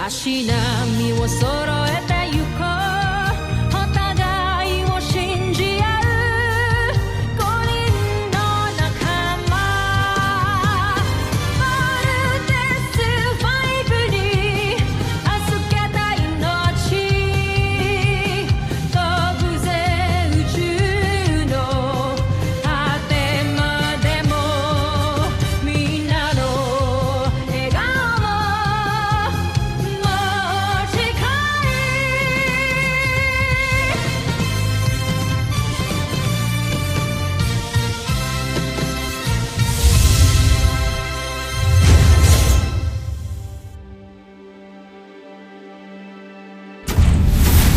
足並みを揃えてゆこうお互いを信じ合う5人の仲間バルテス5に預けた命飛ぶぜ宇宙の果てまでもみんなの笑顔持ち帰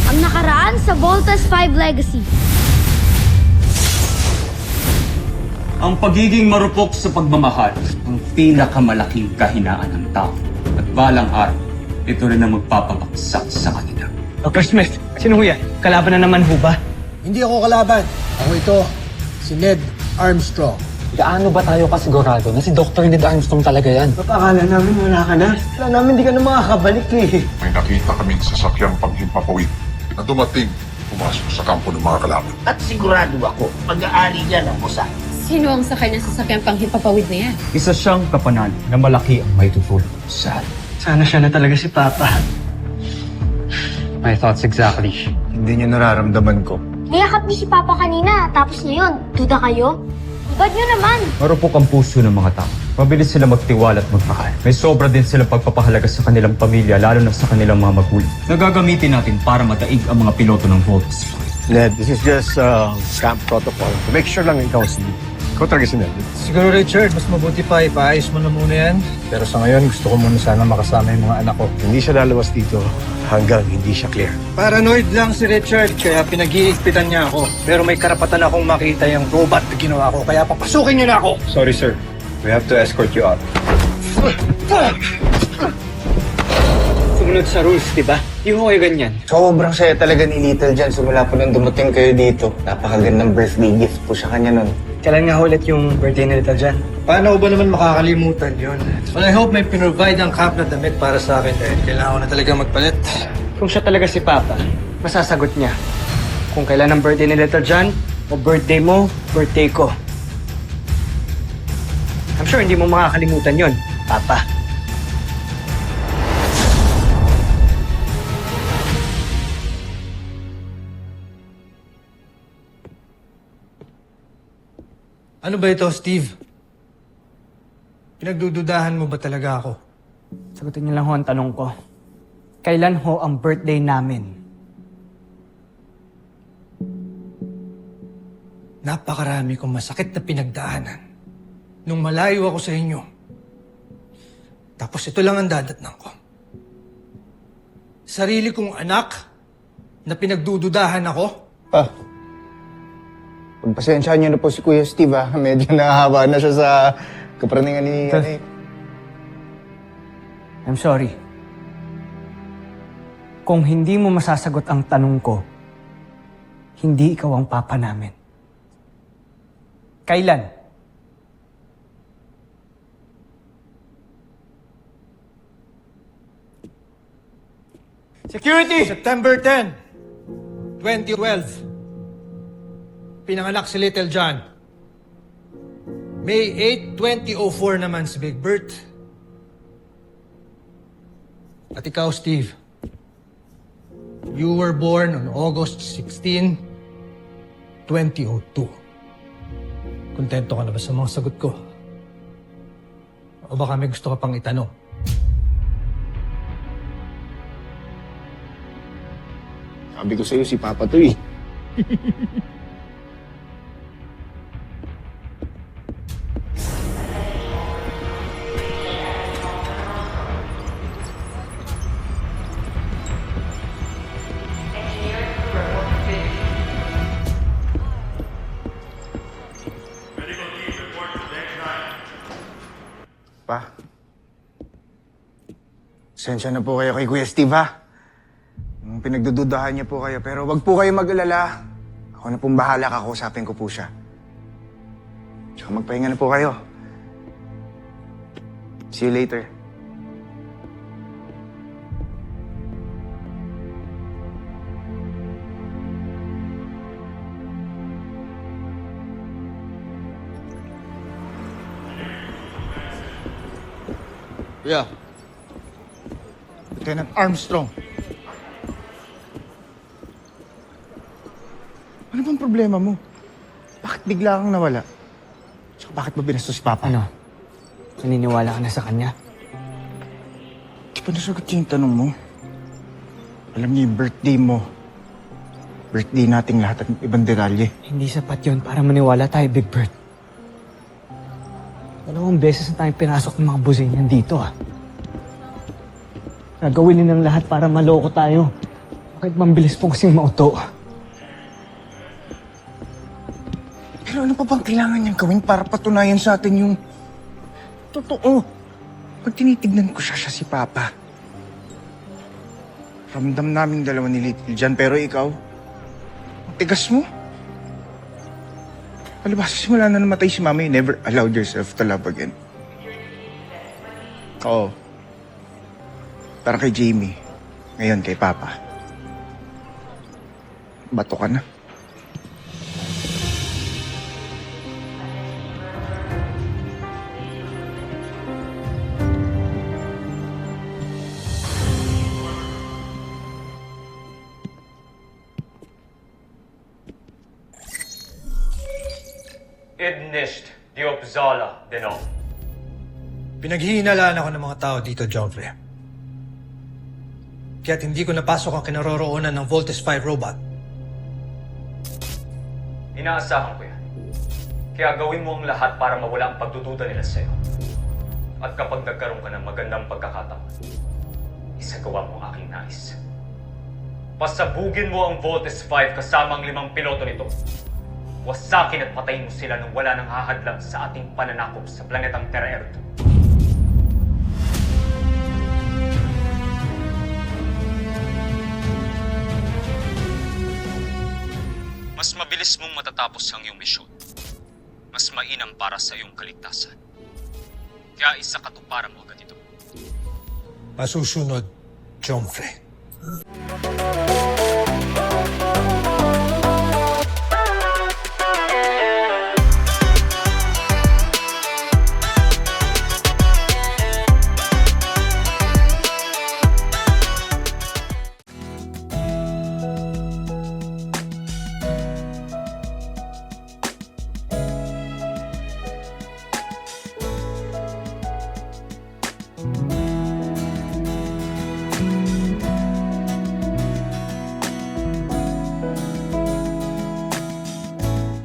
Ang nakaraan sa Voltas 5 Legacy. Ang pagiging marupok sa pagmamahal ang pinakamalaking kahinaan ng tao. At balang araw, ito rin ang magpapabagsak sa kanila. Dr. Smith, sino ho yan? Kalaban na naman ho ba? Hindi ako kalaban. Ako ito, si Ned Armstrong. Gaano ba tayo kasigurado na si Dr. Ned Armstrong talaga yan? Akala namin wala ka na. Akala namin di ka na makakabalik eh. May nakita kaming sasakyang panghimpapawid na dumating, pumasok sa kampo ng mga kalaban. At sigurado ako, pag-aari niya ng musa. Sino ang sa kanya sasakyang panghimpapawid na yan? Isa siyang kapanalo na malaki ang may tutulong sa atin. Sana siya na talaga si Papa. My thoughts exactly. Hindi niyo nararamdaman ko. Niyakap niyo si Papa kanina, tapos ngayon, duda kayo? Bad nyo naman! Marupok ang puso ng mga tao. Mabilis sila magtiwala at magmahal. May sobra din silang pagpapahalaga sa kanilang pamilya, lalo na sa kanilang mga magulang. Nagagamitin natin para mataig ang mga piloto ng Voltas. Ned, this is just camp protocol. To make sure lang ikaw si Ikaw talaga si Ned. Siguro Richard, mas mabuti pa ipaayos mo na muna yan. Pero sa ngayon, gusto ko muna sana makasama yung mga anak ko. Hindi siya lalabas dito hanggang hindi siya clear. Paranoid lang si Richard, kaya pinag-iigpitan niya ako. Pero may karapatan akong makita yung robot na ginawa ko, kaya papasukin niyo na ako! Sorry, sir. We have to escort you out. Sumunod sa rules, di ba? Di ko kayo ganyan. Sobrang saya talaga ni Little John simula po nang dumating kayo dito. Napakagandang birthday gift po sa kanya nun. Kailan nga ulit yung birthday ni Little John? Paano ko ba naman makakalimutan yun? Well, I hope may pinrovide ang camp na damit para sa akin dahil kailangan ko na talaga magpalit. Kung siya talaga si Papa, masasagot niya. Kung kailan ang birthday ni Little John, o birthday mo, birthday ko. I'm sure hindi mo makakalimutan yun, Papa. Ano ba ito, Steve? Pinagdududahan mo ba talaga ako? Sagutin niyo lang ho ang tanong ko. Kailan ho ang birthday namin? Napakarami kong masakit na pinagdaanan nung malayo ako sa inyo. Tapos ito lang ang dadatnan ko. Sarili kong anak na pinagdududahan ako? Pagpasensyahan niyo na po si Kuya Steve ha. Medyo nahahaba na siya sa kapraningan ni... I'm sorry. Kung hindi mo masasagot ang tanong ko, hindi ikaw ang papa namin. Kailan? Security! September 10, 2012. Pinanganak si Little John. May 8, 2004 naman si Big Bert. At ikaw, Steve, you were born on August 16, 2002. Kontento ka na ba sa mga sagot ko? O baka may gusto ka pang itanong? Sabi ko sa'yo, si Papa to eh. Pa, sensya na po kayo kay Kuya Steve ha. Pinagdududahan niya po kayo, pero wag po kayo mag-alala. Ako na pong bahala, kakausapin ko po siya. Tsaka magpahinga na po kayo. See you later. Kuya. Lieutenant Armstrong. Ano bang problema mo? Bakit bigla kang nawala? Tsaka bakit mo binasto si Papa? Ano? Naniniwala ka na sa kanya? Di pa nasagot yung tanong mo. Alam niyo yung birthday mo. Birthday nating lahat at ibang detalye. Hindi sapat yun para maniwala tayo, Big Bird. 2 beses na tayong pinasok ng mga buzinyan dito, ah. Nagawin ng lahat para maloko tayo. Bakit mambilis po kasing mauto? Pero ano pa bang kailangan niyang gawin para patunayan sa atin yung totoo? Pag tinitignan ko siya si Papa. Ramdam naming dalawa ni Little John, pero ikaw, ang tigas mo. Palibasa simula na namatay si Mama, you never allowed yourself to love again. Oo. Para kay Jamie, ngayon kay Papa. Bato ka na. Id nicht die Uppsala denno. Pinaghihinalaan ako ng mga tao dito, Joffrey. Kaya't hindi ko napasok ang kinaroroonan ng Voltes 5 robot. Inaasahan ko yan. Kaya gawin mo ang lahat para mawala ang pagdududa nila sa'yo. At kapag nagkaroon ka ng magandang pagkakataon, isagawa mo ang aking nais. Pasabugin mo ang Voltes 5 kasama ang 5 piloto nito. Wasakin at patayin mo sila nung wala nang hahadlang sa ating pananakop sa planetang Terra-Erd. Mas mabilis mong matatapos ang iyong misyon. Mas mainam para sa iyong kaligtasan. Kaya isakatuparan mo agad ito. Masusunod, Joffrey.